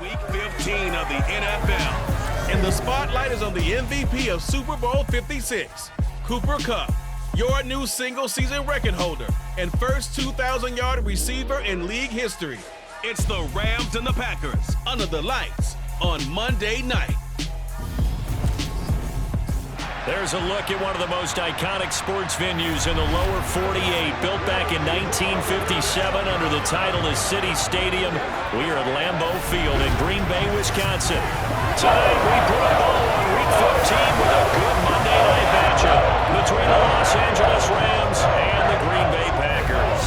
Week 15 of the NFL. And the spotlight is on the MVP of Super Bowl 56, Cooper Kupp, your new single-season record holder and first 2,000-yard receiver in league history. It's the Rams and the Packers under the lights on Monday night. There's a look at one of the most iconic sports venues in the lower 48, built back in 1957 under the title of City Stadium. We are at Lambeau Field in Green Bay, Wisconsin. Tonight we put a bow on Week 15 with a good Monday night matchup between the Los Angeles Rams and the Green Bay Packers.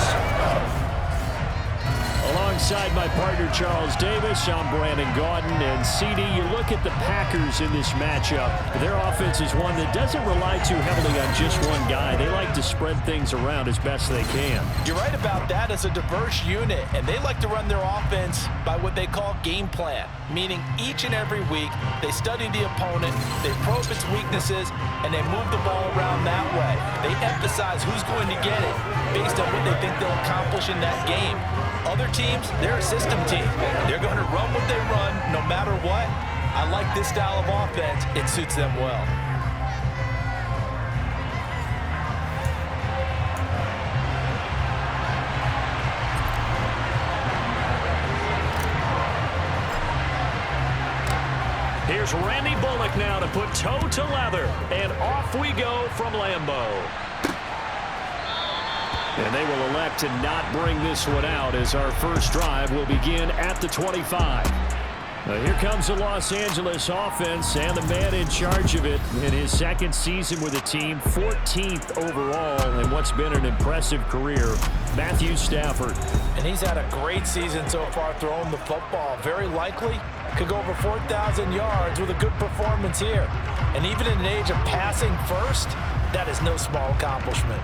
Alongside my partner Charles Davis, I'm Brandon Gaudin. And CD, you look at the Packers in this matchup. Their offense is one that doesn't rely too heavily on just one guy. They like to spread things around as best they can. You're right about that. It's a diverse unit, and they like to run their offense by what they call game plan, meaning each and every week they study the opponent, they probe its weaknesses, and they move the ball around that way. They emphasize who's going to get it based on what they think they'll accomplish in that game. Other teams, they're a system team. They're going to run what they run no matter what. I like this style of offense. It suits them well. Here's Randy Bullock now to put toe to leather. And off we go from Lambeau. And they will elect to not bring this one out as our first drive will begin at the 25. Here comes the Los Angeles offense and the man in charge of it in his second season with the team, 14th overall in what's been an impressive career, Matthew Stafford. And he's had a great season so far throwing the football. Very likely could go over 4,000 yards with a good performance here. And even in an age of passing first, that is no small accomplishment.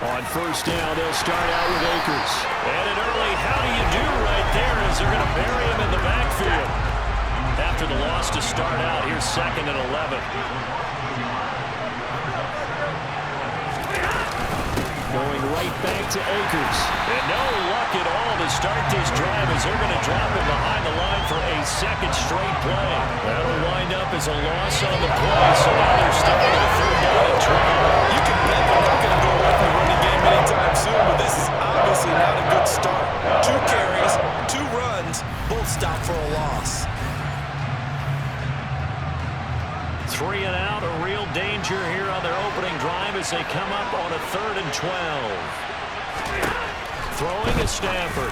On first down, they'll start out with Akers. And an early how do you do right there as they're going to bury him in the backfield. After the loss to start out, here's 2nd and 11. Going right back to Akers. And no luck at all to start this drive as they're going to drop him behind the line for a second straight play. That'll wind up as a loss on the play, so now they're starting at 3rd down and 12. You can bet they're not going to go away from the running game anytime soon, but this is obviously not a good start. 2 carries, 2 runs, both stopped for a loss. 3 and out, a real danger here on their opening drive as they come up on a 3rd and 12. Throwing is Stafford.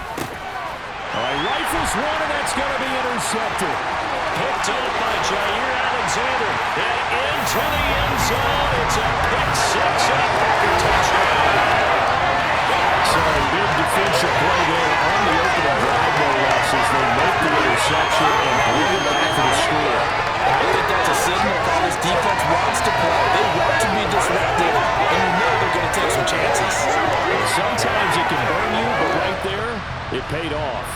Rifles one, and that's going to be intercepted. Picked up by Jair Alexander. And into the end zone. It's a pick 6 and a Packer touchdown. So a big defensive play there on the opening drive, no losses. They make the interception and bring it back for the score. I think that's a signal that this defense wants to play. They want to be disruptive, and you know they're going to take some chances. Sometimes it can burn you, but right there, it paid off.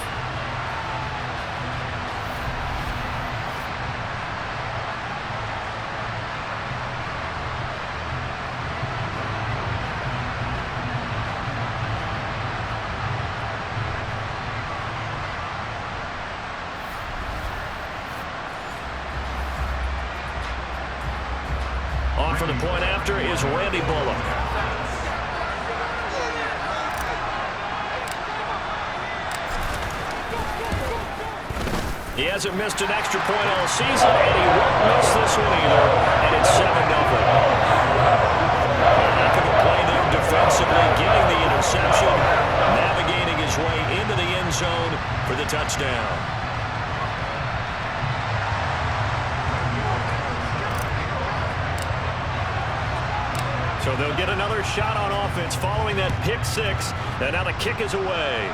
On for the point after is Randy Bullock. He hasn't missed an extra point all season, and he won't miss this one either. And it's 7-0. Heck of a play there defensively, getting the interception, navigating his way into the end zone for the touchdown. So they'll get another shot on offense following that pick 6, and now the kick is away.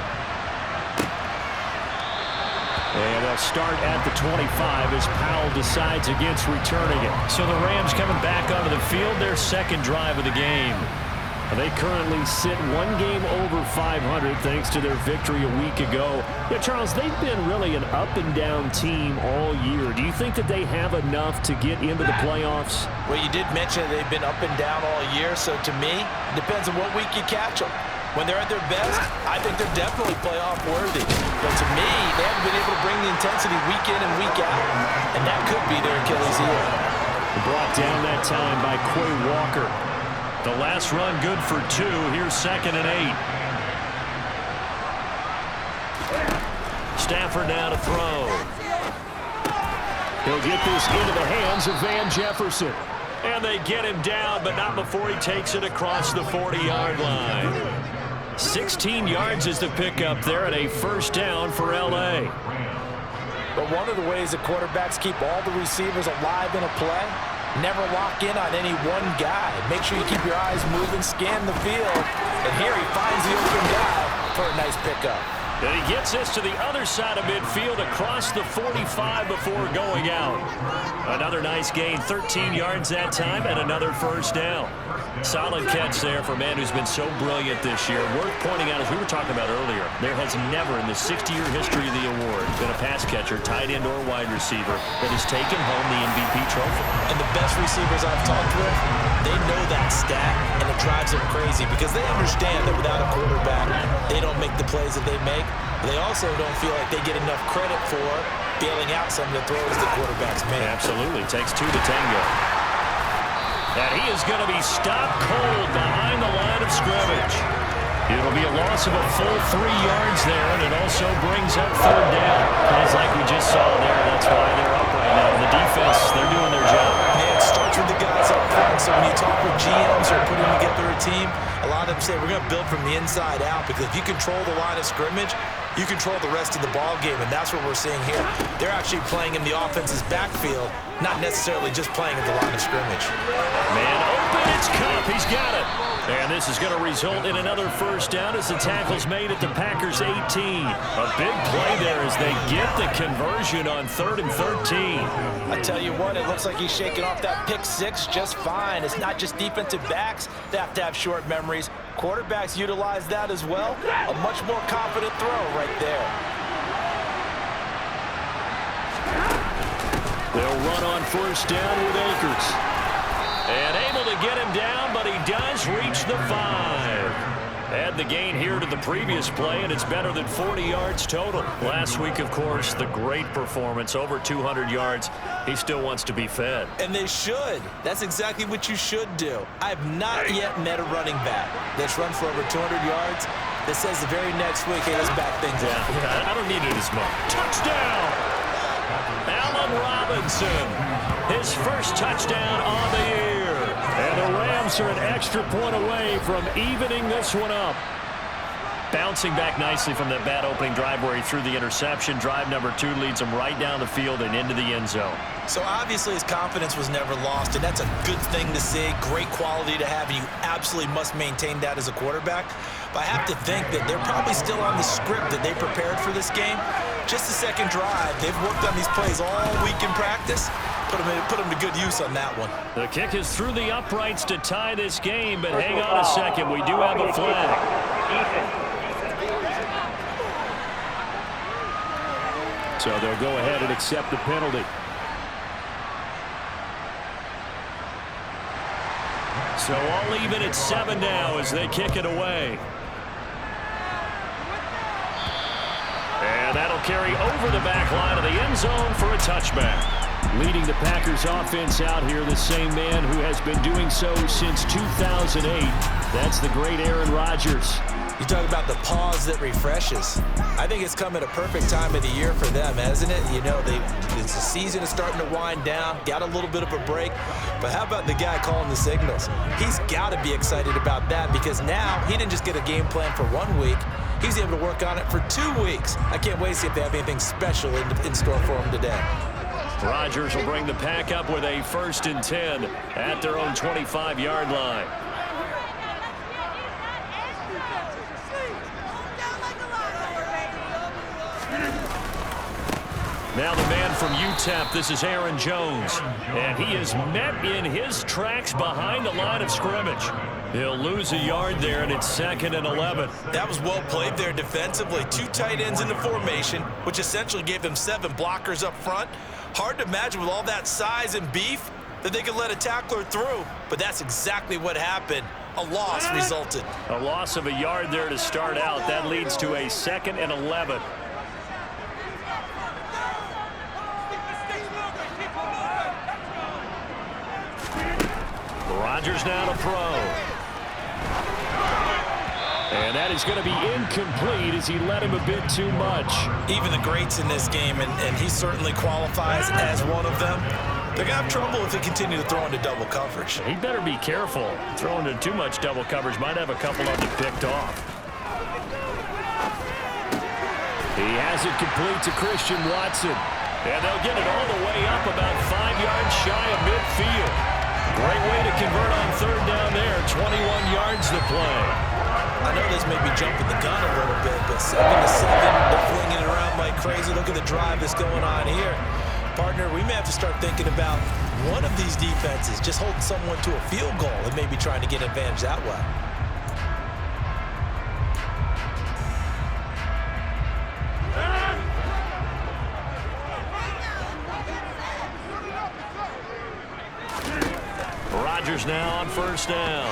And they'll start at the 25 as Powell decides against returning it. So the Rams coming back onto the field, their second drive of the game. They currently sit one game over 500 thanks to their victory a week ago. Yeah, Charles, they've been really an up-and-down team all year. Do you think that they have enough to get into the playoffs? Well, you did mention they've been up and down all year, so to me, it depends on what week you catch them. When they're at their best, I think they're definitely playoff worthy. But to me, they haven't been able to bring the intensity week in and week out, and that could be their Achilles heel. Brought down that time by Quay Walker. The last run good for 2. Here's 2nd and 8. Stafford now to throw. He'll get this into the hands of Van Jefferson. And they get him down, but not before he takes it across the 40-yard line. 16 yards is the pickup there and a first down for L.A. But one of the ways that quarterbacks keep all the receivers alive in a play, never lock in on any one guy. Make sure you keep your eyes moving, scan the field. And here he finds the open guy for a nice pickup. And he gets this to the other side of midfield across the 45 before going out. Another nice gain, 13 yards that time, and another first down. Solid catch there for a man who's been so brilliant this year. Worth pointing out, as we were talking about earlier, there has never in the 60-year history of the award been a pass catcher, tight end, or wide receiver that has taken home the MVP trophy. And the best receivers I've talked with, they know that stat, and it drives them crazy because they understand that without a quarterback, they don't make the plays that they make. They also don't feel like they get enough credit for bailing out some of the throws the quarterbacks make. Absolutely. Takes 2 to tango. And he is going to be stopped cold behind the line of scrimmage. It'll be a loss of a full 3 yards there, and it also brings up 3rd down. Guys, like we just saw there, that's why they're up right now. The defense, they're doing their job. Yeah, it starts with the guys up front. So when you talk with GMs or putting together a team, a lot of them say we're going to build from the inside out because if you control the line of scrimmage, you control the rest of the ball game, and that's what we're seeing here. They're actually playing in the offense's backfield, not necessarily just playing at the line of scrimmage. Man open, it's Kupp. He's got it. And this is going to result in another first down as the tackle's made at the Packers' 18. A big play there as they get the conversion on 3rd and 13. I tell you what, it looks like he's shaking off that pick 6 just fine. It's not just defensive backs that have to have short memories. Quarterbacks utilize that as well. A much more confident throw right there. They'll run on first down with Akers. And able to get him down, but he does reach the 5. Add the gain here to the previous play, and it's better than 40 yards total. Last week, of course, the great performance, over 200 yards. He still wants to be fed. And they should. That's exactly what you should do. I have not yet met a running back that's run for over 200 yards that says the very next week, hey, let's back things up. Yeah, I don't need it as much. Touchdown! Allen Robinson, his first touchdown on the year. And the Rams are an extra point away from evening this one up. Bouncing back nicely from that bad opening drive where he threw the interception. Drive number 2 leads him right down the field and into the end zone. So obviously his confidence was never lost, and that's a good thing to see. Great quality to have, and you absolutely must maintain that as a quarterback. But I have to think that they're probably still on the script that they prepared for this game. Just the second drive. They've worked on these plays all week in practice. Put them to good use on that one. The kick is through the uprights to tie this game, but hang on a second. We do have a flag. So they'll go ahead and accept the penalty. So I'll leave it at 7 now as they kick it away. And that'll carry over the back line of the end zone for a touchback. Leading the Packers offense out here, the same man who has been doing so since 2008. That's the great Aaron Rodgers. You talk about the pause that refreshes. I think it's come at a perfect time of the year for them, hasn't it? You know, the season is starting to wind down, got a little bit of a break. But how about the guy calling the signals? He's got to be excited about that because now he didn't just get a game plan for 1 week. He's able to work on it for 2 weeks. I can't wait to see if they have anything special in store for him today. Rodgers will bring the pack up with a 1st and 10 at their own 25-yard line. Now the man from UTEP, this is Aaron Jones. And he is met in his tracks behind the line of scrimmage. He'll lose a yard there, and it's 2nd and 11. That was well played there defensively. 2 tight ends in the formation, which essentially gave them 7 blockers up front. Hard to imagine with all that size and beef that they could let a tackler through, but that's exactly what happened. A loss resulted. A loss of a yard there to start out. That leads to a 2nd and 11. Rodgers now to throw. And that is going to be incomplete as he led him a bit too much. Even the greats in this game, and he certainly qualifies as one of them, they're going to have trouble if they continue to throw into double coverage. He better be careful. Throwing into too much double coverage might have a couple of them picked off. He has it complete to Christian Watson. And they'll get it all the way up about 5 yards shy of midfield. Great way to convert on 3rd down there. 21 yards to play. I know this may be jumping the gun a little bit, but 7-7, they're flinging it around like crazy. Look at the drive that's going on here. Partner, we may have to start thinking about one of these defenses just holding someone to a field goal and maybe trying to get an advantage that way. Rodgers now on 1st down.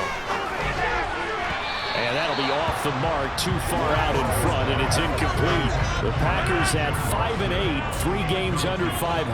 And that'll be off the mark, too far out in front, and it's incomplete. The Packers at 5-8, 3 games under 500,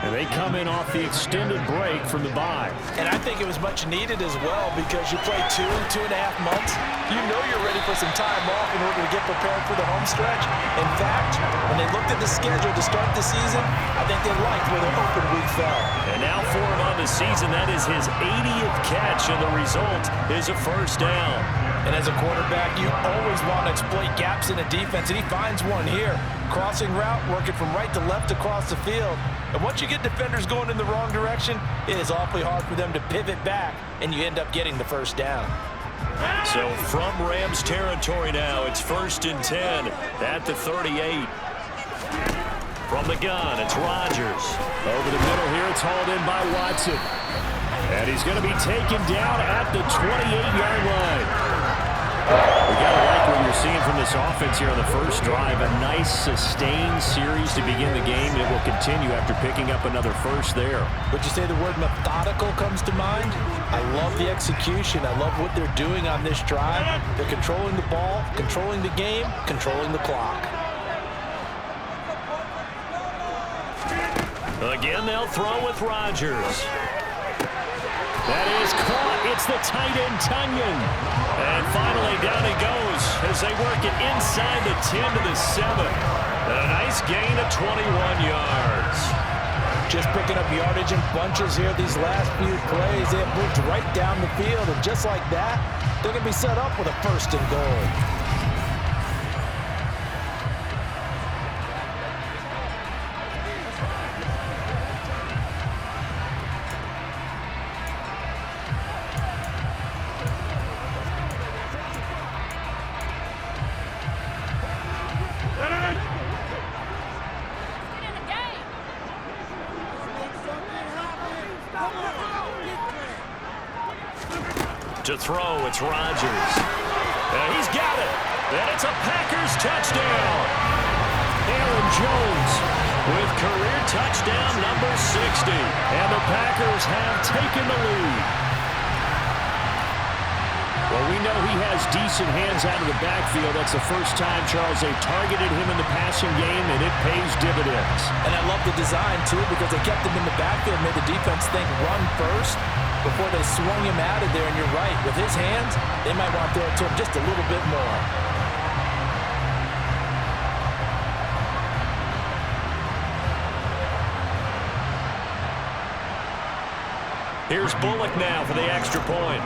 and they come in off the extended break from the bye. And I think it was much needed as well because you play 2.5 months. You know you're ready for some time off in order to get prepared for the home stretch. In fact, when they looked at the schedule to start the season, I think they liked where their open week fell. And now for him on the season, that is his 80th catch, and the result is a 1st down. And as a quarterback, you always want to exploit gaps in a defense, and he finds one here. Crossing route, working from right to left across the field. And once you get defenders going in the wrong direction, it is awfully hard for them to pivot back, and you end up getting the 1st down. So from Rams territory now, it's 1st and 10 at the 38. From the gun, it's Rodgers. Over the middle here, it's hauled in by Watson. And he's going to be taken down at the 28-yard line. We got to like what you're seeing from this offense here on the first drive. A nice, sustained series to begin the game. It will continue after picking up another first there. Would you say the word methodical comes to mind? I love the execution. I love what they're doing on this drive. They're controlling the ball, controlling the game, controlling the clock. Again, they'll throw with Rodgers. That is caught. It's the tight end, Tunyon. And finally, down he goes as they work it inside the 10 to the 7. And a nice gain of 21 yards. Just picking up yardage in bunches here these last few plays. They have moved right down the field, and just like that, they're going to be set up with a 1st and goal. To throw, it's Rodgers. And he's got it. And it's a Packers touchdown. Aaron Jones with career touchdown number 60. And the Packers have taken the lead. Well, we know he has decent hands out of the backfield. That's the first time, Charles, they've targeted him in the passing game, and it pays dividends. And I love the design, too, because they kept him in the backfield, made the defense think run first before they swung him out of there. And you're right, with his hands, they might want to throw it to him just a little bit more. Here's Bullock now for the extra point.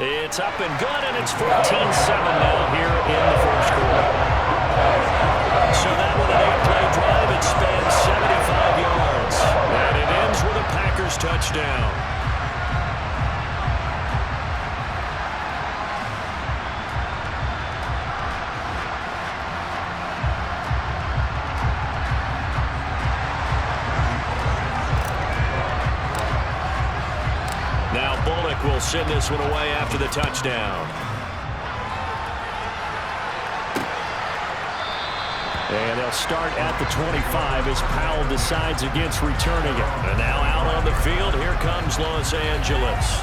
It's up and good, and it's 14-7 now here in the first quarter. So that with an 8-play drive, it spans 75 yards. And it ends with a Packers touchdown. Quick will send this one away after the touchdown. And they'll start at the 25 as Powell decides against returning it. And now out on the field, here comes Los Angeles.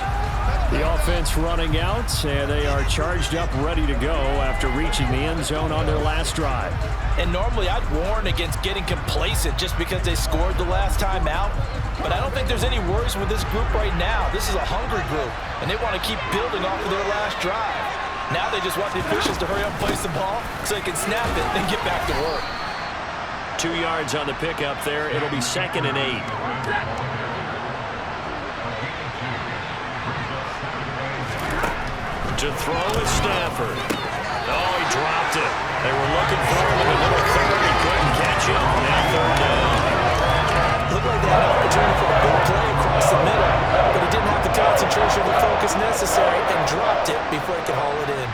The offense running out, and they are charged up, ready to go after reaching the end zone on their last drive. And normally I'd warn against getting complacent just because they scored the last time out. But I don't think there's any worries with this group right now. This is a hungry group, and they want to keep building off of their last drive. Now they just want the officials to hurry up and place the ball so they can snap it and get back to work. 2 yards on the pickup there. It'll be 2nd and 8. To throw is Stafford. Oh, he dropped it. They were looking for him in the middle third. He couldn't catch it. Now 3rd down. Looked like they had an opportunity for a big play across the middle, but he didn't have the concentration or the focus necessary and dropped it before he could haul it in.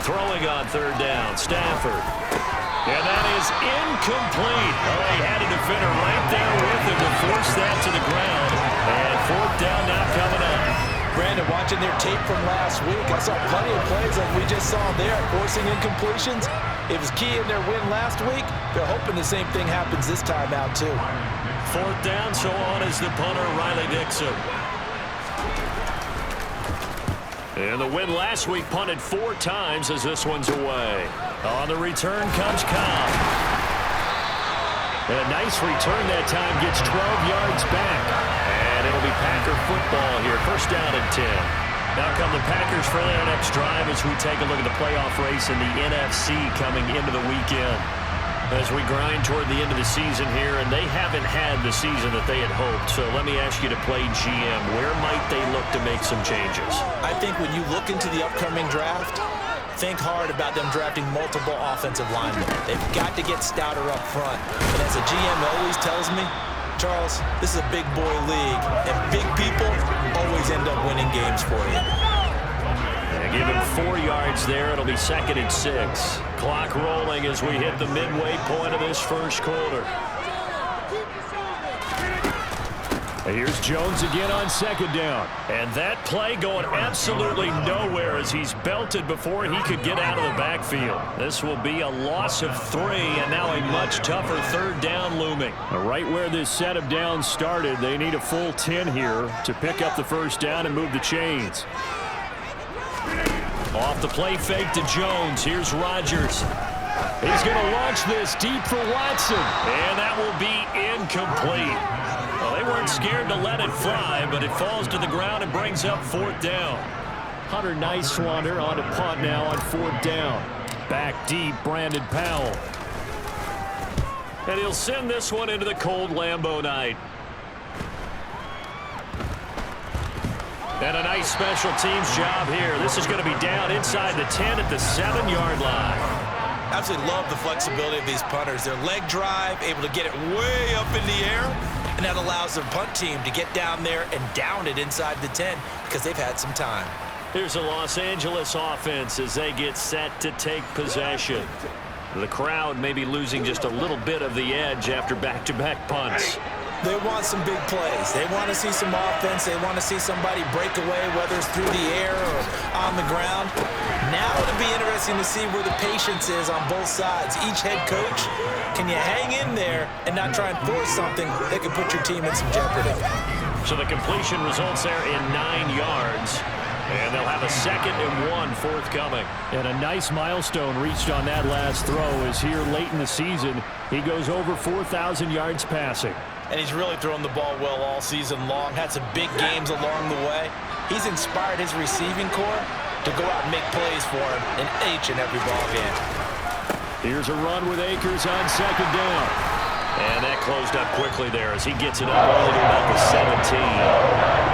Throwing on 3rd down, Stafford. And that is incomplete. Oh, he had a defender right there with him to force that to the ground. And 4th down now coming up. Brandon, watching their tape from last week, I saw plenty of plays like we just saw there, forcing incompletions. It was key in their win last week. They're hoping the same thing happens this time out, too. 4th down, so on is the punter, Riley Dixon. And the win last week punted 4 times as this one's away. On the return comes Cobb. And a nice return that time, gets 12 yards back. And it'll be Packer football here. 1st down and 10. Now come the Packers for their next drive as we take a look at the playoff race in the NFC coming into the weekend. As we grind toward the end of the season here, and they haven't had the season that they had hoped. So let me ask you to play GM. Where might they look to make some changes? I think when you look into the upcoming draft, think hard about them drafting multiple offensive linemen. They've got to get stouter up front. And as a GM always tells me, Charles, this is a big boy league, and big people always end up winning games for you. Give him 4 yards there. It'll be 2nd and 6. Clock rolling as we hit the midway point of this first quarter. And here's Jones again on 2nd down. And that play going absolutely nowhere as he's belted before he could get out of the backfield. This will be a loss of 3, and now a much tougher 3rd down looming. Right where this set of downs started, they need a full 10 here to pick up the 1st down and move the chains. Off the play fake to Jones. Here's Rodgers. He's going to launch this deep for Watson. And that will be incomplete. Well, they weren't scared to let it fly, but it falls to the ground and brings up 4th down. Hunter Nicewander on to punt now on 4th down. Back deep, Brandon Powell. And he'll send this one into the cold Lambeau night. And a nice special teams job here. This is going to be down inside the 10 at the 7-yard line. Absolutely love the flexibility of these punters. Their leg drive, able to get it way up in the air, and that allows their punt team to get down there and down it inside the 10 because they've had some time. Here's a Los Angeles offense as they get set to take possession. The crowd may be losing just a little bit of the edge after back-to-back punts. They want some big plays. They want to see some offense. They want to see somebody break away, whether it's through the air or on the ground. Now it'll be interesting to see where the patience is on both sides. Each head coach, can you hang in there and not try and force something that could put your team in some jeopardy? So the completion results there in 9 yards. And they'll have a 2nd and 1 forthcoming. And a nice milestone reached on that last throw as here late in the season, he goes over 4,000 yards passing. And he's really thrown the ball well all season long. Had some big games along the way. He's inspired his receiving corps to go out and make plays for him in each and every ball game. Here's a run with Akers on 2nd down. And that closed up quickly there as he gets it up only to about the 17.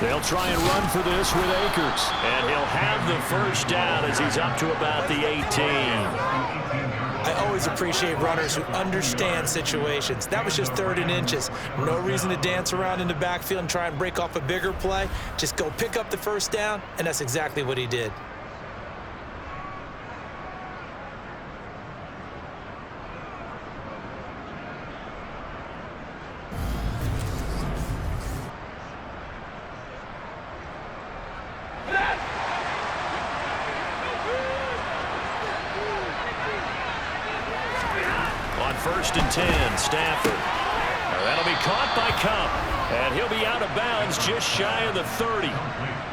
They'll try and run for this with Akers. And he'll have the 1st down as he's up to about the 18. I always appreciate runners who understand situations. That was just 3rd and inches. No reason to dance around in the backfield and try and break off a bigger play. Just go pick up the 1st down, and that's exactly what he did. 1st and 10. Stafford. That'll be caught by Kupp. And he'll be out of bounds just shy of the 30.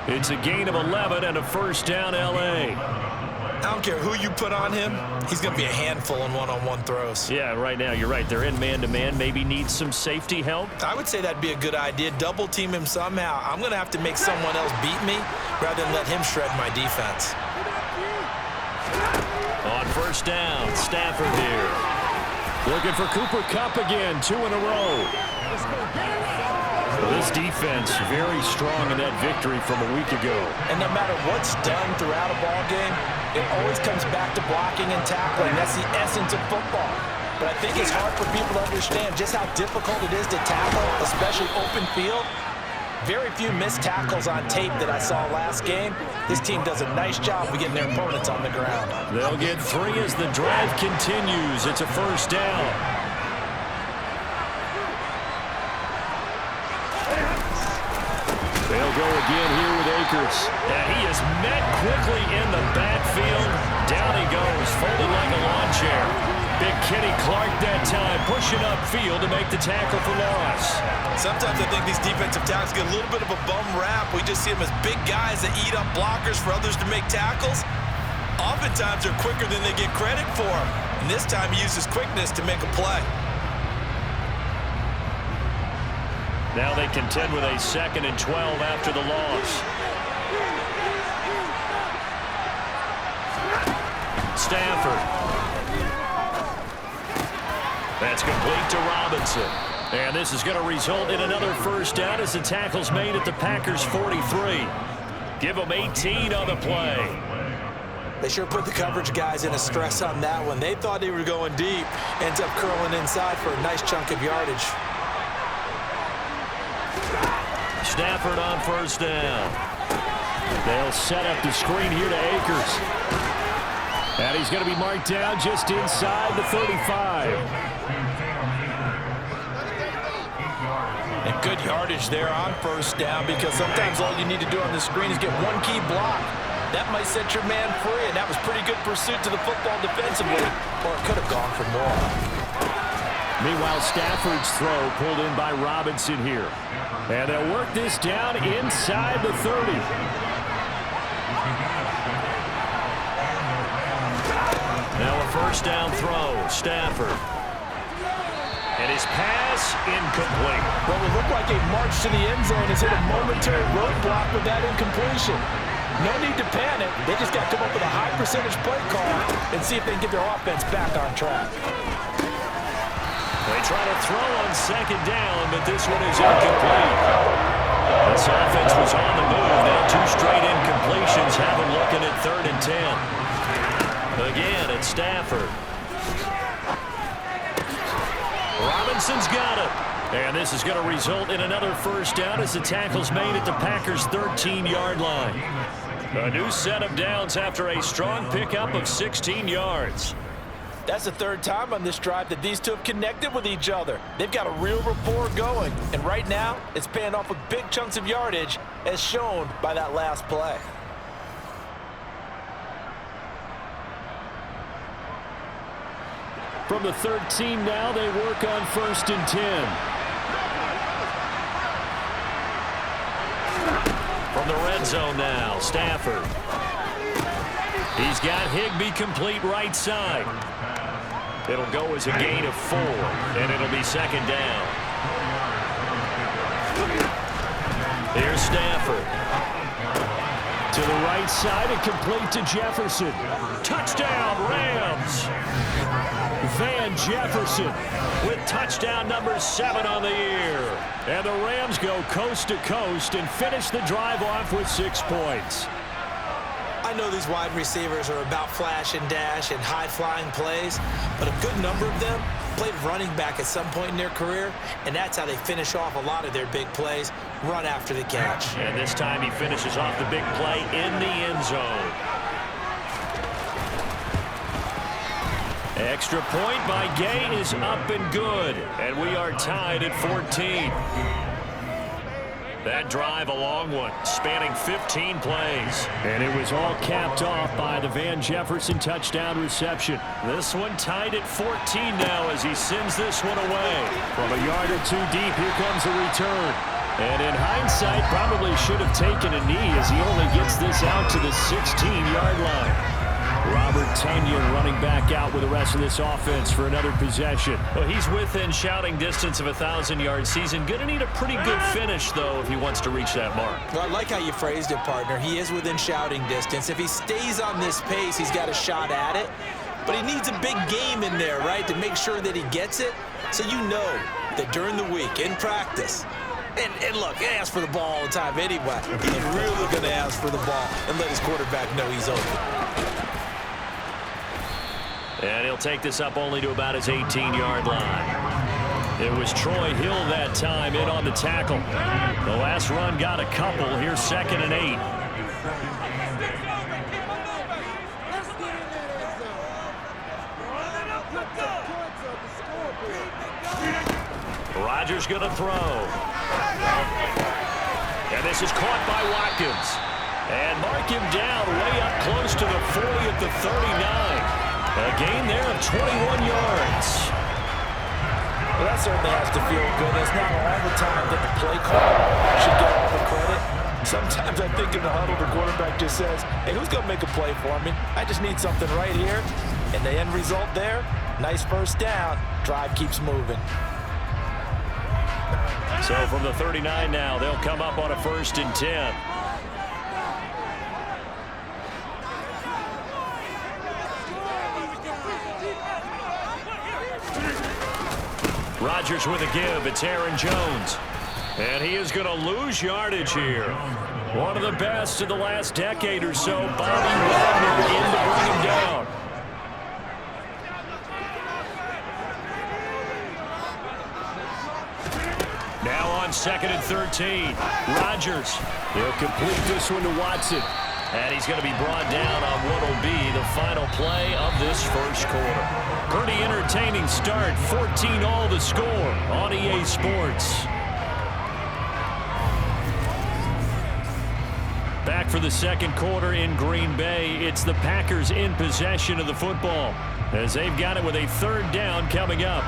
It's a gain of 11 and a 1st down L.A. I don't care who you put on him. He's going to be a handful in one-on-one throws. Yeah, right now you're right. They're in man-to-man. Maybe need some safety help. I would say that'd be a good idea. Double team him somehow. I'm going to have to make someone else beat me rather than let him shred my defense. On 1st down, Stafford here. Looking for Cooper Kupp again, 2 in a row. Well, this defense very strong in that victory from a week ago. And no matter what's done throughout a ball game, it always comes back to blocking and tackling. That's the essence of football. But I think it's hard for people to understand just how difficult it is to tackle, especially open field. Very few missed tackles on tape that I saw last game. This team does a nice job of getting their opponents on the ground. They'll get 3 as the drive continues. It's a 1st down. They'll go again here with Akers. And he is met quickly in the backfield. Down he goes, folded like a lawn chair. Big Kenny Clark that time, pushing upfield to make the tackle for loss. Sometimes I think these defensive tackles get a little bit of a bum rap. We just see them as big guys that eat up blockers for others to make tackles. Oftentimes they're quicker than they get credit for. And this time he uses quickness to make a play. Now they contend with a 2nd and 12 after the loss. Stafford. That's complete to Robinson. And this is going to result in another 1st down as the tackle's made at the Packers' 43. Give them 18 on the play. They sure put the coverage guys in a stress on that one. They thought they were going deep. Ends up curling inside for a nice chunk of yardage. Stafford on 1st down. They'll set up the screen here to Akers. And he's going to be marked down just inside the 35. And good yardage there on 1st down, because sometimes all you need to do on the screen is get one key block. That might set your man free, and that was pretty good pursuit to the football defensively, or it could have gone for more. Meanwhile, Stafford's throw pulled in by Robinson here. And they'll work this down inside the 30. Now a 1st down throw. Stafford. And his pass incomplete. Well, it looked like a march to the end zone has hit a momentary roadblock with that incompletion. No need to panic. They just got to come up with a high percentage play call and see if they can get their offense back on track. They try to throw on 2nd down, but this one is incomplete. This offense was on the move. Now 2 straight incompletions have them looking at 3rd and 10. Again, it's Stafford. Robinson's got it. And this is going to result in another 1st down as the tackle's made at the Packers' 13-yard line. A new set of downs after a strong pickup of 16 yards. That's the 3rd time on this drive that these two have connected with each other. They've got a real rapport going. And right now, it's paying off with big chunks of yardage, as shown by that last play. From the 13 now, they work on 1st and 10. From the red zone now, Stafford. He's got Higbee complete right side. It'll go as a gain of 4, and it'll be 2nd down. Here's Stafford. To the right side and complete to Jefferson. Touchdown, Rams! Van Jefferson With touchdown number 7 on the year. And the Rams go coast to coast and finish the drive off with 6 points. I know these wide receivers are about flash and dash and high-flying plays, but a good number of them played running back at some point in their career, and that's how they finish off a lot of their big plays, run after the catch. And this time he finishes off the big play in the end zone. Extra point by Gay is up and good, and we are tied at 14. That drive a long one, spanning 15 plays. And it was all capped off by the Van Jefferson touchdown reception. This one tied at 14 now as he sends this one away. From a yard or two deep, here comes the return. And in hindsight, probably should have taken a knee as he only gets this out to the 16-yard line. Robert Tonyan running back out with the rest of this offense for another possession. Well, he's within shouting distance of a 1,000-yard season. Going to need a pretty good finish, though, if he wants to reach that mark. Well, I like how you phrased it, partner. He is within shouting distance. If he stays on this pace, he's got a shot at it. But he needs a big game in there, right, to make sure that he gets it. So you know that during the week, in practice, and look, he asks for the ball all the time anyway. He's really going to ask for the ball and let his quarterback know he's open. And he'll take this up only to about his 18-yard line. It was Troy Hill that time in on the tackle. The last run got a couple. Here's 2nd and 8. Rodgers going to throw. And this is caught by Watkins. And mark him down way up close to the 40 at the 39. A gain there of 21 yards. Well, that certainly has to feel good. It's not all the time that the play call should get all the credit. Sometimes I think in the huddle, the quarterback just says, hey, who's going to make a play for me? I just need something right here. And the end result there, nice first down. Drive keeps moving. So from the 39 now, they'll come up on a 1st and 10. Rodgers with a give. It's Aaron Jones. And he is going to lose yardage here. One of the best in the last decade or so. Bobby Wagner in to bring him down. Now on 2nd and 13. Rodgers. He'll complete this one to Watson. And he's going to be brought down on what will be the final play of this first quarter. Pretty entertaining start. 14-all the score on EA Sports. Back for the second quarter in Green Bay. It's the Packers in possession of the football as they've got it with a 3rd down coming up.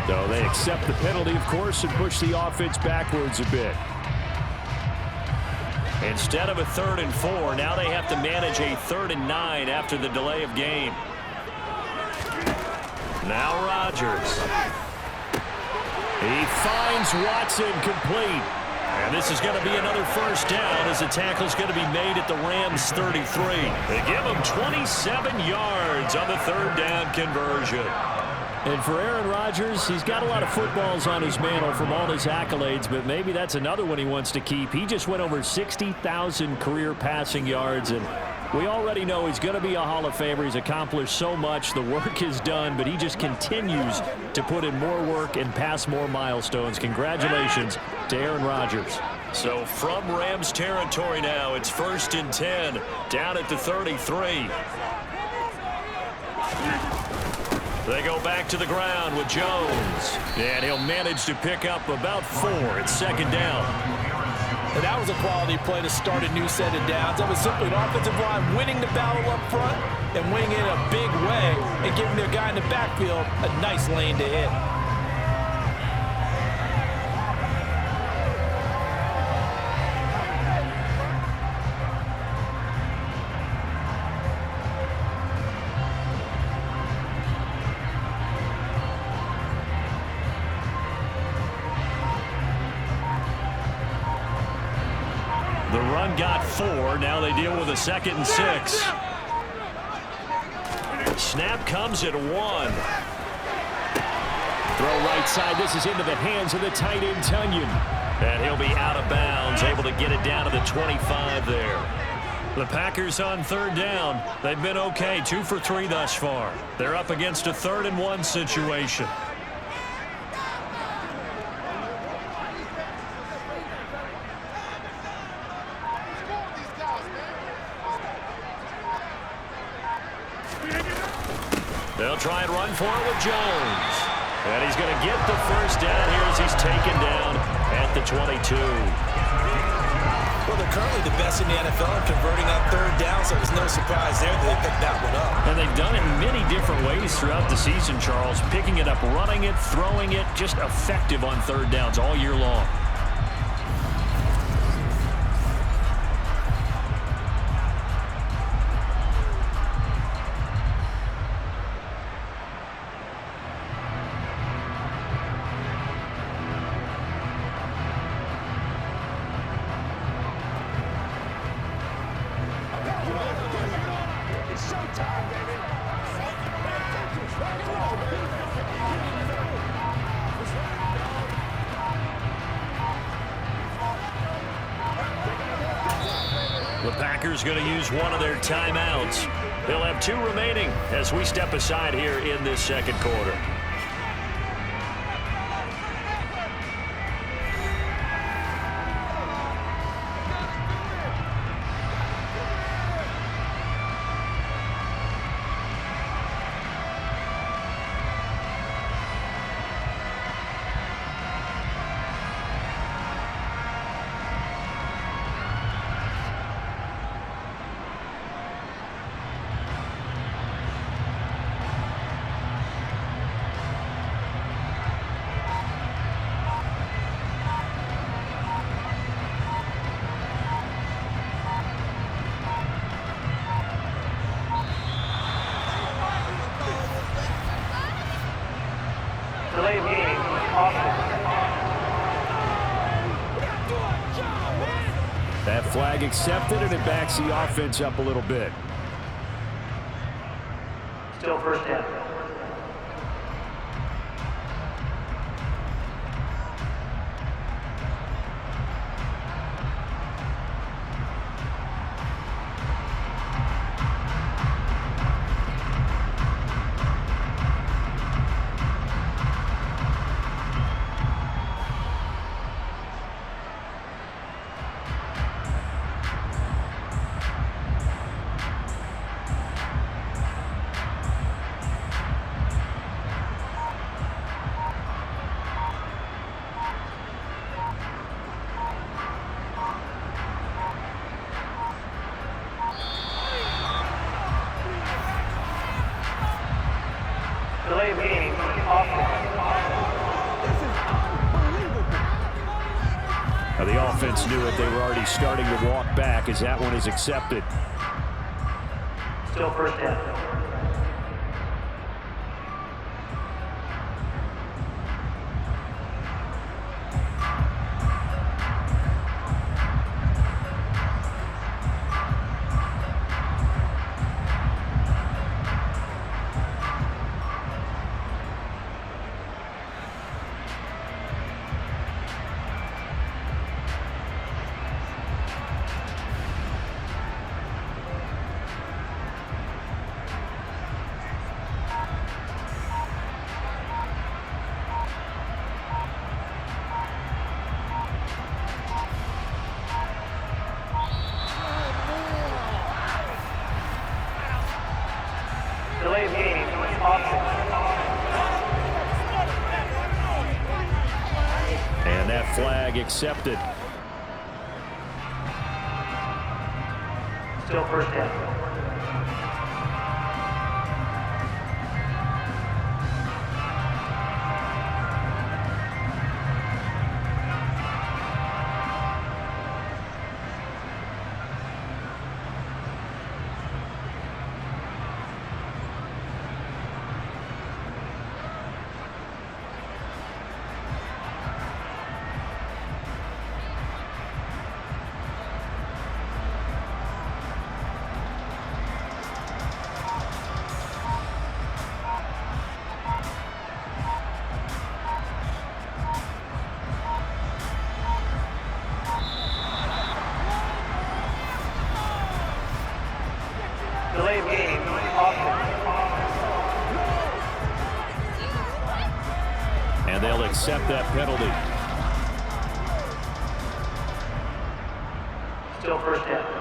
So they accept the penalty, of course, and push the offense backwards a bit. Instead of a 3rd and 4, now they have to manage a 3rd and 9 after the delay of game. Now Rodgers. He finds Watson complete. And this is going to be another 1st down as the tackle's going to be made at the Rams' 33. They give him 27 yards on the 3rd down conversion. And for Aaron Rodgers, he's got a lot of footballs on his mantle from all his accolades, but maybe that's another one he wants to keep. He just went over 60,000 career passing yards, and we already know he's going to be a Hall of Famer. He's accomplished so much. The work is done, but he just continues to put in more work and pass more milestones. Congratulations to Aaron Rodgers. So from Rams territory now, it's 1st and 10, down at the 33. They go back to the ground with Jones. And he'll manage to pick up about 4. It's 2nd down. And that was a quality play to start a new set of downs. That was simply an offensive line winning the battle up front and winning it in a big way and giving their guy in the backfield a nice lane to hit. one got 4. Now they deal with a 2nd and 6. Snap comes at 1. Throw right side. This is into the hands of the tight end, Tonyan. And he'll be out of bounds, able to get it down to the 25 there. The Packers on 3rd down. They've been okay, 2 for 3 thus far. They're up against a 3rd and 1 situation. They'll try and run for it with Jones. And he's going to get the first down here as he's taken down at the 22. Well, they're currently the best in the NFL in converting on 3rd down, so there's no surprise there that they picked that one up. And they've done it in many different ways throughout the season, Charles. Picking it up, running it, throwing it, just effective on 3rd downs all year long. The Packers going to use one of their timeouts. They'll have 2 remaining as we step aside here in this 2nd quarter. That flag accepted, and it backs the offense up a little bit. Still 1st down. Delay of game, Now the offense knew it. They were already starting to walk back as that one is accepted. Still 1st down. Delay of game, And that flag accepted. Still 1st down. And they'll accept that penalty. Still first down.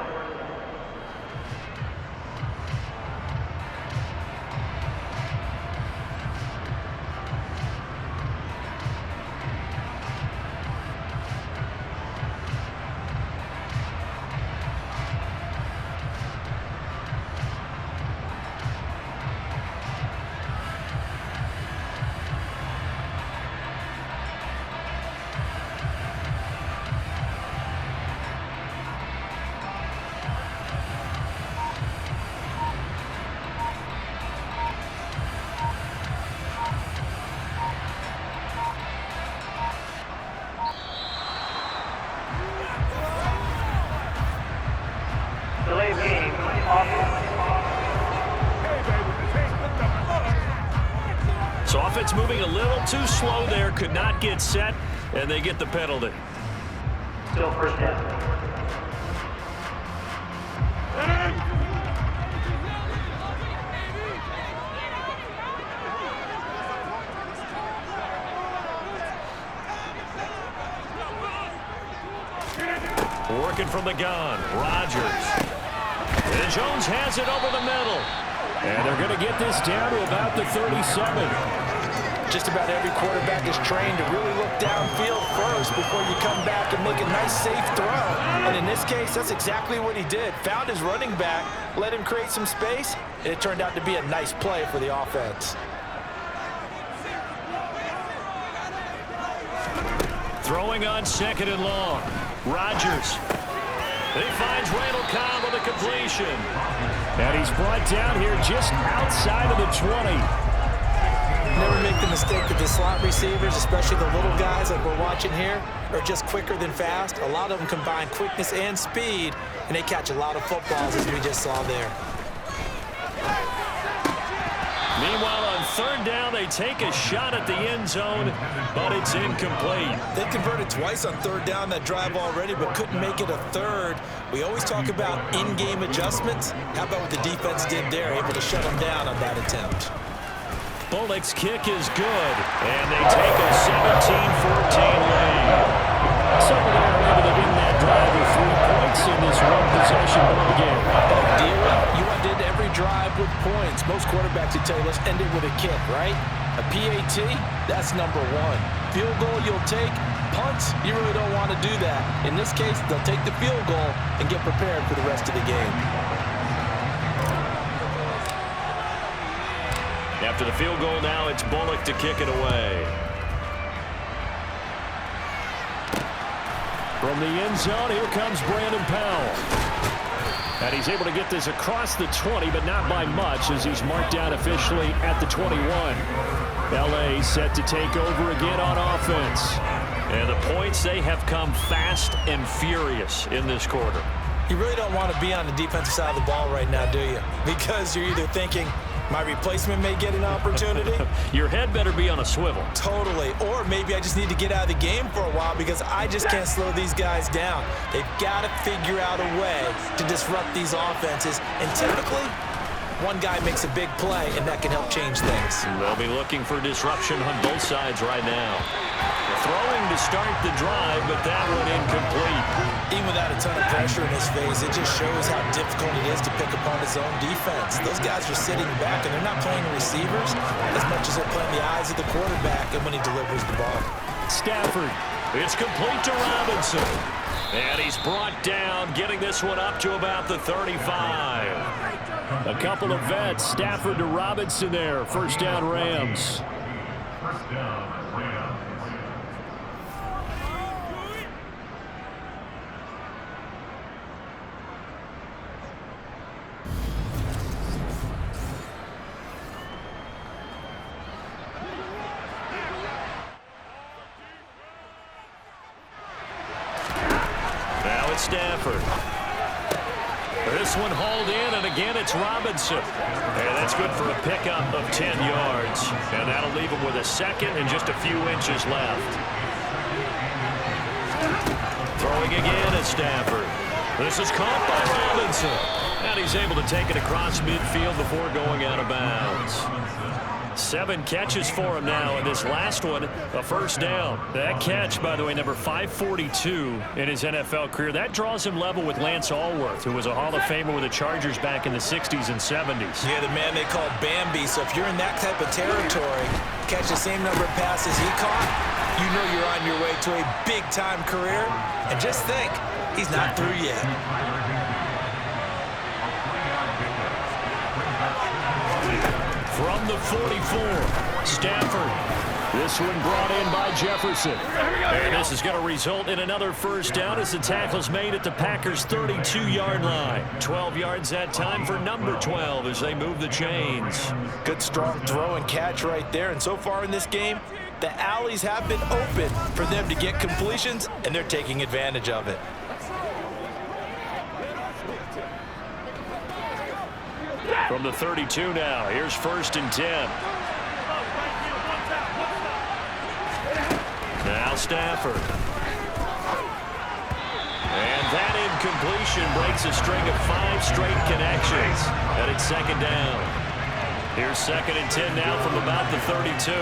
Delay of game. So offense moving a little too slow there, could not get set, and they get the penalty. Still first down. Working from the gun, Rodgers. And Jones has it over the middle. And they're going to get this down to about the 37. Just about every quarterback is trained to really look downfield first before you come back and make a nice, safe throw. And in this case, that's exactly what he did. Found his running back, let him create some space, and it turned out to be a nice play for the offense. Throwing on 2nd and long. Rodgers. He finds Randall Cobb with a completion. And he's brought down here just outside of the 20. Never make the mistake that the slot receivers, especially the little guys like we're watching here, are just quicker than fast. A lot of them combine quickness and speed, and they catch a lot of footballs, as we just saw there. Meanwhile, on 3rd down, they take a shot at the end zone, but it's incomplete. They converted twice on 3rd down that drive already, but couldn't make it a 3rd. We always talk about in-game adjustments. How about what the defense did there, able to shut them down on that attempt? Bullock's kick is good, and they take a 17-14 lead. So they are able to win that drive with 3 points in this one-possession ball game. You did every drive with points. Most quarterbacks would tell you, let's end it with a kick, right? A PAT, that's number 1. Field goal you'll take. Punts, you really don't want to do that. In this case, they'll take the field goal and get prepared for the rest of the game. After the field goal now, it's Bullock to kick it away. From the end zone, here comes Brandon Powell. And he's able to get this across the 20, but not by much, as he's marked down officially at the 21. L.A. set to take over again on offense. And the points, they have come fast and furious in this quarter. You really don't want to be on the defensive side of the ball right now, do you? Because you're either thinking, my replacement may get an opportunity. Your head better be on a swivel. Totally. Or maybe I just need to get out of the game for a while because I just can't slow these guys down. They've got to figure out a way to disrupt these offenses. And typically, one guy makes a big play, and that can help change things. They'll be looking for disruption on both sides right now. Throwing to start the drive, but that one incomplete. Even without a ton of pressure in his face, it just shows how difficult it is to pick upon his own defense. Those guys are sitting back, and they're not playing receivers as much as they're playing the eyes of the quarterback and when he delivers the ball. Stafford. It's complete to Robinson. And he's brought down, getting this one up to about the 35. A couple of vets. Stafford to Robinson there. First down, Rams. First down, Rams. Stafford. This one hauled in, and again it's Robinson. And that's good for a pickup of 10 yards. And that'll leave him with a second and just a few inches left. Throwing again at Stafford. This is caught by Robinson. And he's able to take it across midfield before going out of bounds. 7 catches for him now, and this last one, a first down. That catch, by the way, number 542 in his NFL career. That draws him level with Lance Allworth, who was a Hall of Famer with the Chargers back in the 60s and 70s. Yeah, the man they call Bambi. So if you're in that type of territory, catch the same number of passes he caught, you know you're on your way to a big-time career. And just think, he's not through yet. From the 44, Stafford. This one brought in by Jefferson. And this is going to result in another first down as the tackle's made at the Packers' 32-yard line. 12 yards that time for number 12 as they move the chains. Good strong throw and catch right there. And so far in this game, the alleys have been open for them to get completions, and they're taking advantage of it. From the 32 now, here's 1st and 10. Now Stafford. And that incompletion breaks a string of 5 straight connections. And it's 2nd down. Here's 2nd and 10 now from about the 32.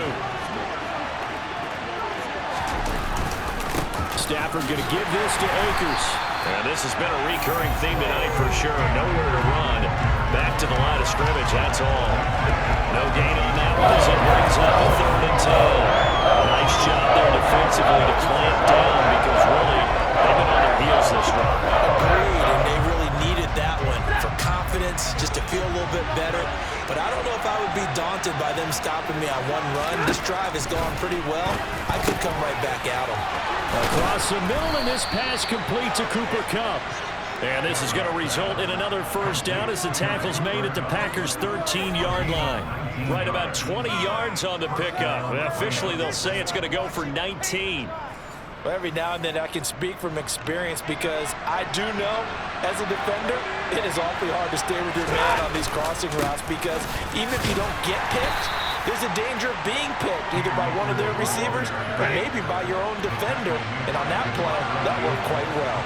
Stafford going to give this to Akers. And this has been a recurring theme tonight for sure. Nowhere to run. Back to the line of scrimmage, that's all. No gain on that one as it brings up a 3rd and 10. Nice job there defensively to clamp down because really they've been on their heels this run. Agreed, and they really needed that one for confidence, just to feel a little bit better. But I don't know if I would be daunted by them stopping me on one run. This drive has gone pretty well. I could come right back at them. Across the middle, and this pass complete to Cooper Kupp. And this is going to result in another first down as the tackle's made at the Packers' 13-yard line. Right about 20 yards on the pickup. Officially, they'll say it's going to go for 19. Well, every now and then I can speak from experience because I do know, as a defender, it is awfully hard to stay with your man on these crossing routes because even if you don't get picked, there's a danger of being picked either by one of their receivers or maybe by your own defender. And on that play, that worked quite well.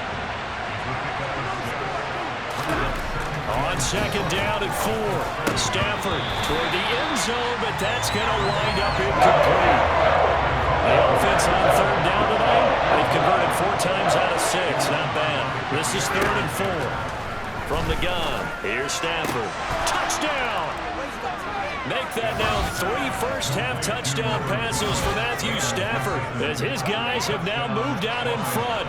On 2nd down and 4, Stafford toward the end zone, but that's going to wind up incomplete. The offense on 3rd down tonight, they've converted 4 times out of 6. Not bad. This is 3rd and 4. From the gun, here's Stafford. Touchdown! Make that now 3 first-half touchdown passes for Matthew Stafford as his guys have now moved out in front.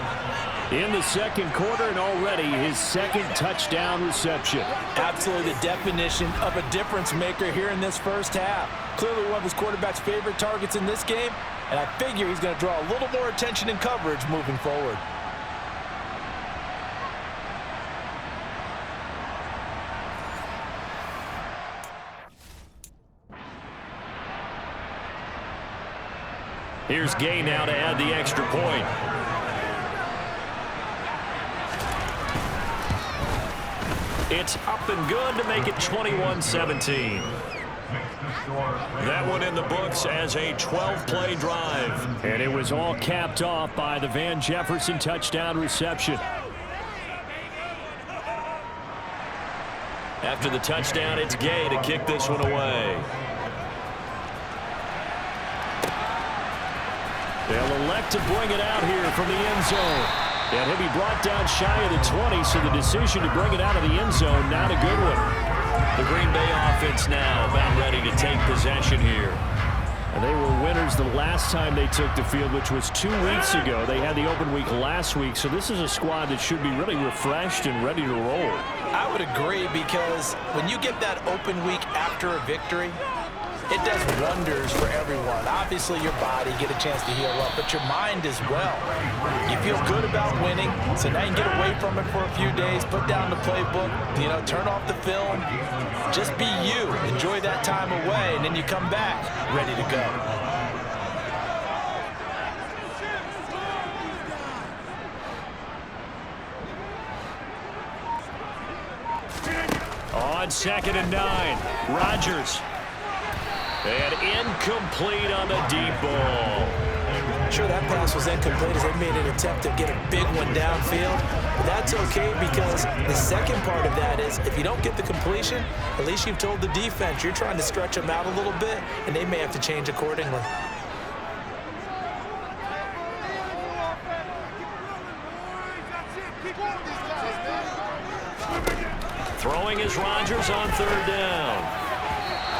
In the 2nd quarter and already his 2nd touchdown reception. Absolutely the definition of a difference maker here in this first half. Clearly one of his quarterback's favorite targets in this game, and I figure he's going to draw a little more attention and coverage moving forward. Here's Gay now to add the extra point. It's up and good to make it 21-17. That one in the books as a 12-play drive. And it was all capped off by the Van Jefferson touchdown reception. After the touchdown, it's Gay to kick this one away. They'll elect to bring it out here from the end zone. And he'll be brought down shy of the 20, so the decision to bring it out of the end zone, not a good one. The Green Bay offense now about ready to take possession here. And they were winners the last time they took the field, which was 2 weeks ago. They had the open week last week, so this is a squad that should be really refreshed and ready to roll. I would agree because when you get that open week after a victory, it does wonders for everyone. Obviously, your body get a chance to heal up, but your mind as well. You feel good about winning, so now you can get away from it for a few days, put down the playbook, turn off the film. Just be you. Enjoy that time away, and then you come back ready to go. On 2nd and 9, Rodgers. And incomplete on the deep ball. Sure, that pass was incomplete as they made an attempt to get a big one downfield. But that's okay because the second part of that is if you don't get the completion, at least you've told the defense you're trying to stretch them out a little bit, and they may have to change accordingly. Throwing is Rodgers on third down.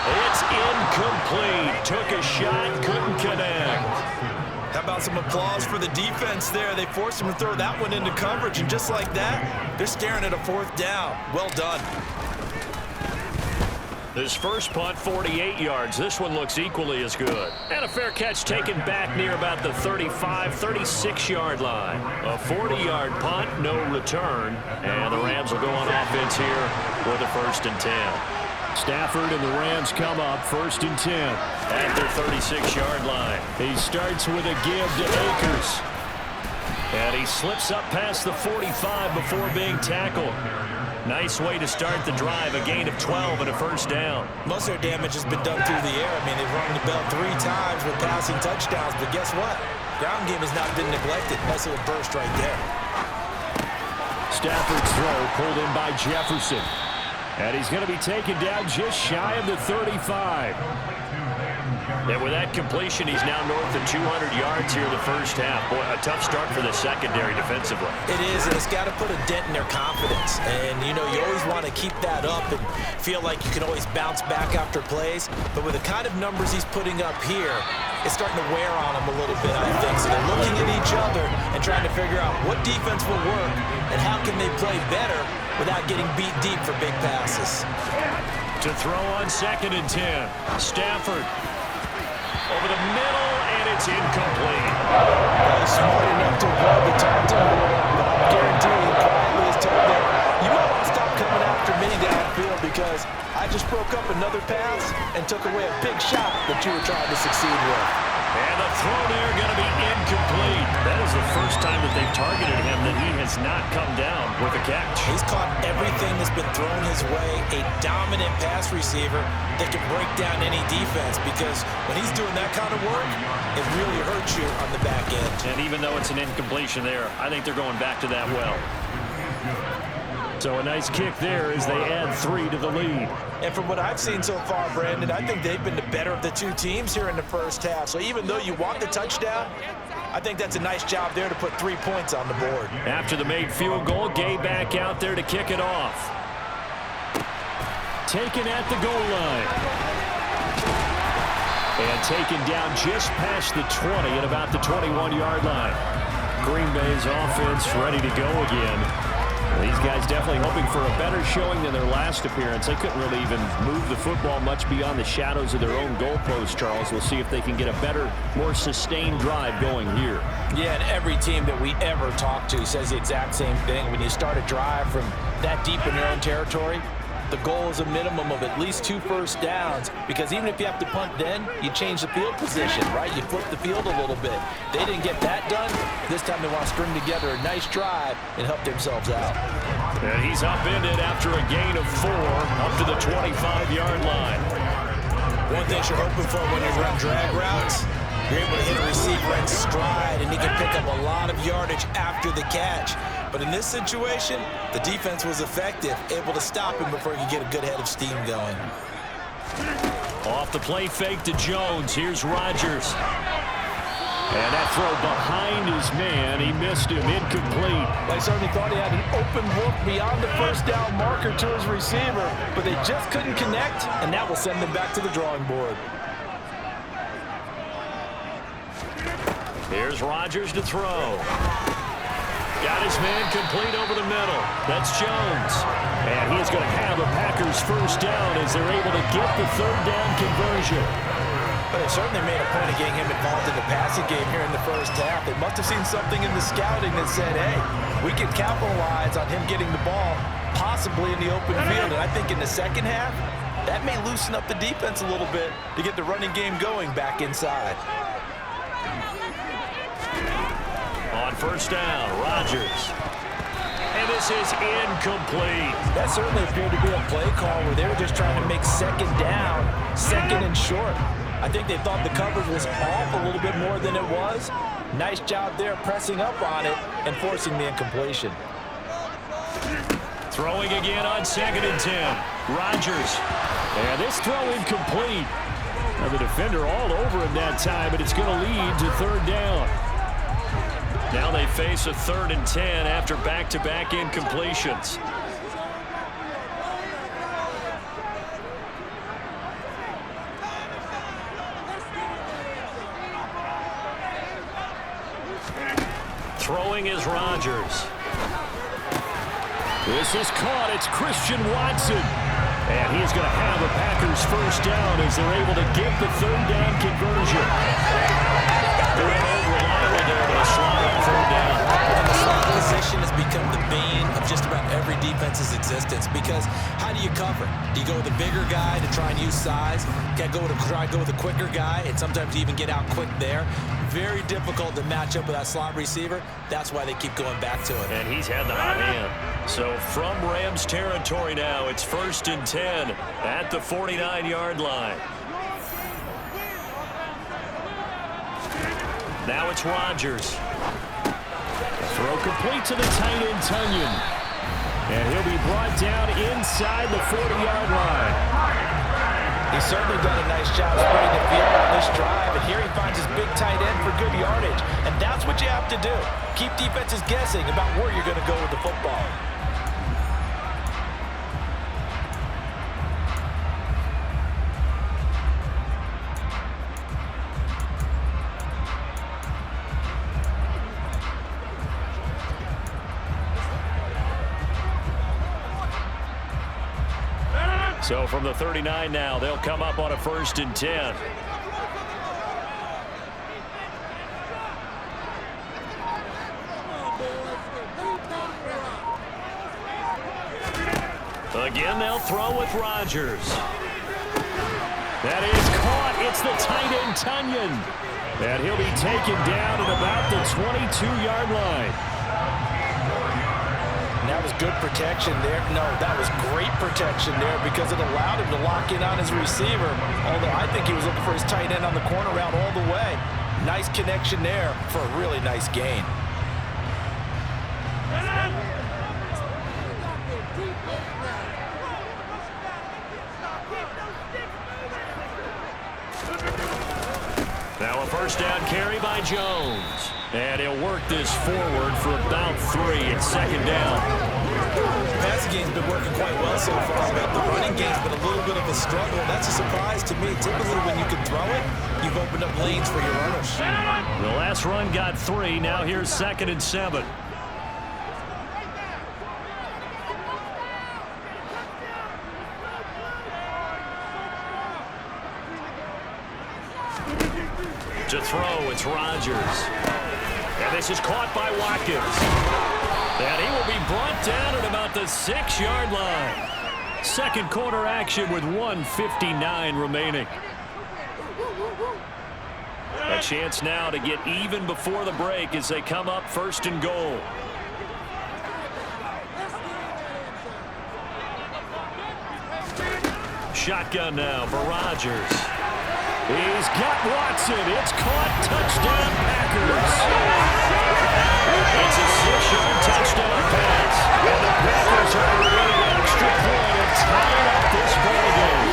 It's incomplete. Took a shot, couldn't connect. How about some applause for the defense there? They forced him to throw that one into coverage, and just like that, they're staring at a fourth down. Well done. This first punt, 48 yards. This one looks equally as good. And a fair catch taken back near about the 35, 36-yard line. A 40-yard punt, no return. And the Rams will go on offense here with a 1st and 10. Stafford and the Rams come up 1st and 10 at their 36-yard line. He starts with a give to Akers. And he slips up past the 45 before being tackled. Nice way to start the drive, a gain of 12 and a 1st down. Most of their damage has been done through the air. I mean, they've rung the bell 3 times with passing touchdowns, but guess what? Ground game has not been neglected. Nice little burst right there. Stafford's throw pulled in by Jefferson. And he's going to be taken down just shy of the 35. And with that completion, he's now north of 200 yards here in the first half. Boy, a tough start for the secondary defensively. It is, and it's got to put a dent in their confidence. And, you know, you always want to keep that up and feel like you can always bounce back after plays. But with the kind of numbers he's putting up here, it's starting to wear on him a little bit, I think. So they're looking at each other and trying to figure out what defense will work and how can they play better without getting beat deep for big passes. To throw on 2nd and 10, Stafford. Over the middle, and it's incomplete. Well, smart enough to avoid the taunting, but I guarantee you, quietly is told that you might want to stop coming after me downfield because I just broke up another pass and took away a big shot that you were trying to succeed with. And the throw there going to be incomplete. That is the first time that they've targeted him that he has not come down with a catch. He's caught everything that's been thrown his way, a dominant pass receiver that can break down any defense because when he's doing that kind of work, it really hurts you on the back end. And even though it's an incompletion there, I think they're going back to that well. So a nice kick there as they add 3 to the lead. And from what I've seen so far, Brandon, I think they've been the better of the 2 teams here in the first half. So even though you want the touchdown, I think that's a nice job there to put 3 points on the board. After the made field goal, Gay back out there to kick it off. Taken at the goal line. And taken down just past the 20 at about the 21-yard line. Green Bay's offense ready to go again. These guys definitely hoping for a better showing than their last appearance. They couldn't really even move the football much beyond the shadows of their own goalpost, Charles. We'll see if they can get a better, more sustained drive going here. Yeah, and every team that we ever talk to says the exact same thing. When you start a drive from that deep in your own territory, the goal is a minimum of at least 2 first downs because even if you have to punt then, you change the field position, right? You flip the field a little bit. They didn't get that done. This time they want to string together a nice drive and help themselves out. And he's upended after a gain of 4 up to the 25-yard line. One thing you're hoping for when you run drag routes, you're able to hit a receiver in stride and he can pick up a lot of yardage after the catch. But in this situation, the defense was effective, able to stop him before he could get a good head of steam going. Off the play fake to Jones. Here's Rodgers. And that throw behind his man. He missed him. Incomplete. They certainly thought he had an open look beyond the first down marker to his receiver, but they just couldn't connect, and that will send them back to the drawing board. Here's Rodgers to throw. Got his man complete over the middle. That's Jones. And he is going to have a Packers first down as they're able to get the 3rd down conversion. But they certainly made a point of getting him involved in the passing game here in the first half. They must have seen something in the scouting that said, hey, we can capitalize on him getting the ball, possibly in the open field. And I think in the second half, that may loosen up the defense a little bit to get the running game going back inside. On first down, Rodgers. And this is incomplete. That certainly appeared to be a play call where they were just trying to make 2nd down, 2nd and short. I think they thought the coverage was off a little bit more than it was. Nice job there pressing up on it and forcing the incompletion. Throwing again on 2nd and 10. Rodgers. And this throw incomplete. Now the defender all over him that time, and it's going to lead to 3rd down. Now they face a 3rd and 10 after back-to-back incompletions. Throwing is Rodgers. This is caught. It's Christian Watson. And he's going to have a Packers 1st down as they're able to get the 3rd down conversion. They went over a lot right there, but a slot on 3rd down. And the slot position has become the bane of just about every defense's existence, because how do you cover? Do you go with a bigger guy to try and use size? Can't go to try and go with a quicker guy, and sometimes you even get out quick there. Very difficult to match up with that slot receiver. That's why they keep going back to it. And he's had the hot hand. So from Rams territory now, it's 1st and 10 at the 49-yard line. Now it's Rodgers. Throw complete to the tight end, Tonyan. And he'll be brought down inside the 40-yard line. He's certainly done a nice job spreading the field on this drive, and here he finds his big tight end for good yardage. And that's what you have to do. Keep defenses guessing about where you're going to go with the football. So from the 39 now, they'll come up on a 1st and 10. Again, they'll throw with Rodgers. That is caught. It's the tight end, Tonyan. And he'll be taken down at about the 22-yard line. That was good protection there. No, that was great protection there because it allowed him to lock in on his receiver. Although I think he was looking for his tight end on the corner route all the way. Nice connection there for a really nice gain. Now a 1st down carry by Jones. And he'll work this forward for about 3. It's 2nd down. The passing game's been working quite well so far, but the running game's been a little bit of a struggle. That's a surprise to me. Typically, when you can throw it, you've opened up lanes for your runners. The last run got 3. Now here's 2nd and 7. To throw, it's Rodgers. And this is caught by Watkins. And he will be brought down at about the 6-yard line. 2nd quarter action with 1:59 remaining. A chance now to get even before the break as they come up 1st and goal. Shotgun now for Rodgers. He's got Watson. It's caught. Touchdown, Packers. It's a 6-yard touchdown pass. And the Packers are winning an extra point and tying up this ball game.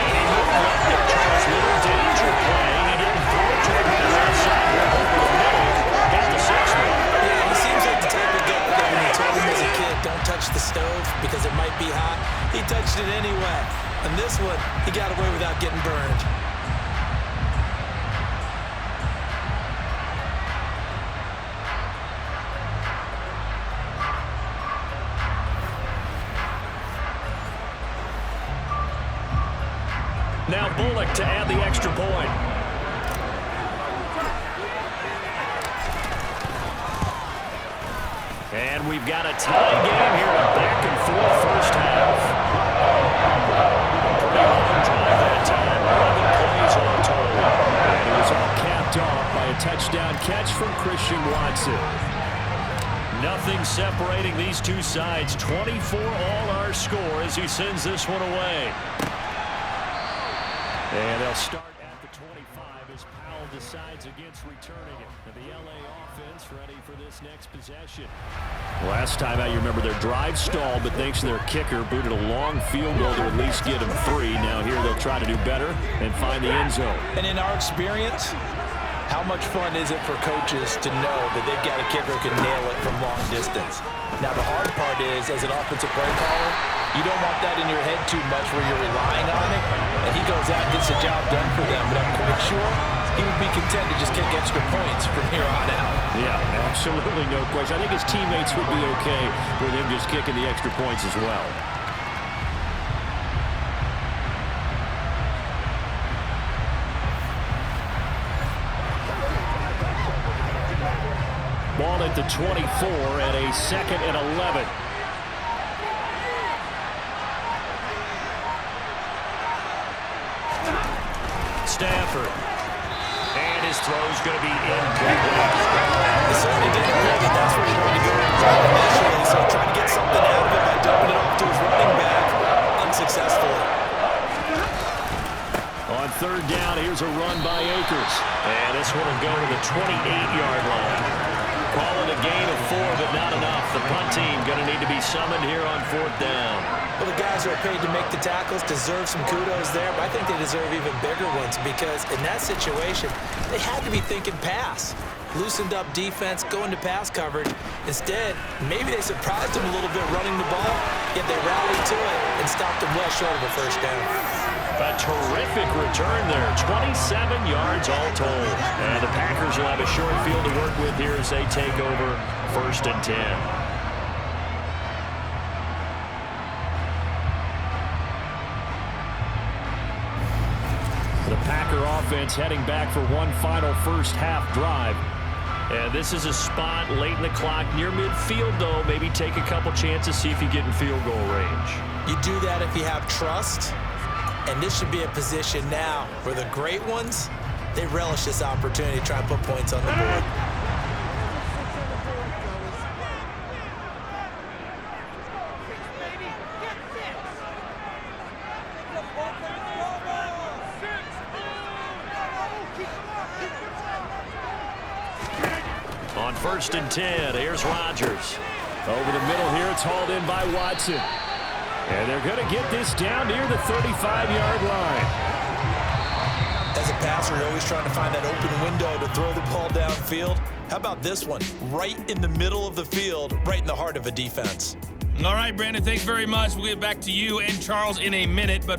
He looked like Charles Little danger play. He didn't throw it to the outside. Over the middle. Got the 6th one. Yeah, he seems like the type of guy that when he told him as a kid, don't touch the stove because it might be hot, he touched it anyway. And this one, he got away without getting burned. Now Bullock to add the extra point. And we've got a tie game here, a back and forth first half. Pretty long drive that time, 11 plays all total. And it was all capped off by a touchdown catch from Christian Watson. Nothing separating these two sides. 24 all our score as he sends this one away. And they'll start at the 25 as Powell decides against returning it. And the LA offense ready for this next possession. Last time out, you remember their drive stalled, but thanks to their kicker, booted a long field goal to at least get them 3. Now here they'll try to do better and find the end zone. And in our experience, how much fun is it for coaches to know that they've got a kicker who can nail it from long distance? Now, the hard part is, as an offensive play caller, you don't want that in your head too much where you're relying on it, and he goes out and gets the job done for them. But I'm quite sure he would be content to just kick extra points from here on out. Yeah, absolutely no question. I think his teammates would be okay with him just kicking the extra points as well. Ball at the 24 at a 2nd and 11. Stafford. And his throw's going to be incomplete. It certainly didn't appear that that's where he wanted to go initially, so trying to get something out of it by dumping it off to his running back unsuccessfully. On 3rd down, here's a run by Akers. And this one will go to the 28-yard line. Calling a gain of 4, but not enough. The punt team going to need to be summoned here on 4th down. Well, the guys who are paid to make the tackles deserve some kudos there, but I think they deserve even bigger ones because in that situation, they had to be thinking pass. Loosened up defense, going to pass coverage. Instead, maybe they surprised them a little bit running the ball, yet they rallied to it and stopped them well short of a 1st down. A terrific return there, 27 yards all told. And the Packers will have a short field to work with here as they take over 1st and 10. The Packer offense heading back for one final first half drive. And this is a spot late in the clock near midfield, though. Maybe take a couple chances, see if you get in field goal range. You do that if you have trust. And this should be a position now where the great ones, they relish this opportunity to try and put points on the board. On 1st and 10, here's Rodgers. Over the middle here, it's hauled in by Watson. And they're going to get this down near the 35-yard line. As a passer, you're always trying to find that open window to throw the ball downfield. How about this one? Right in the middle of the field, right in the heart of a defense. All right, Brandon, thanks very much. We'll get back to you and Charles in a minute. But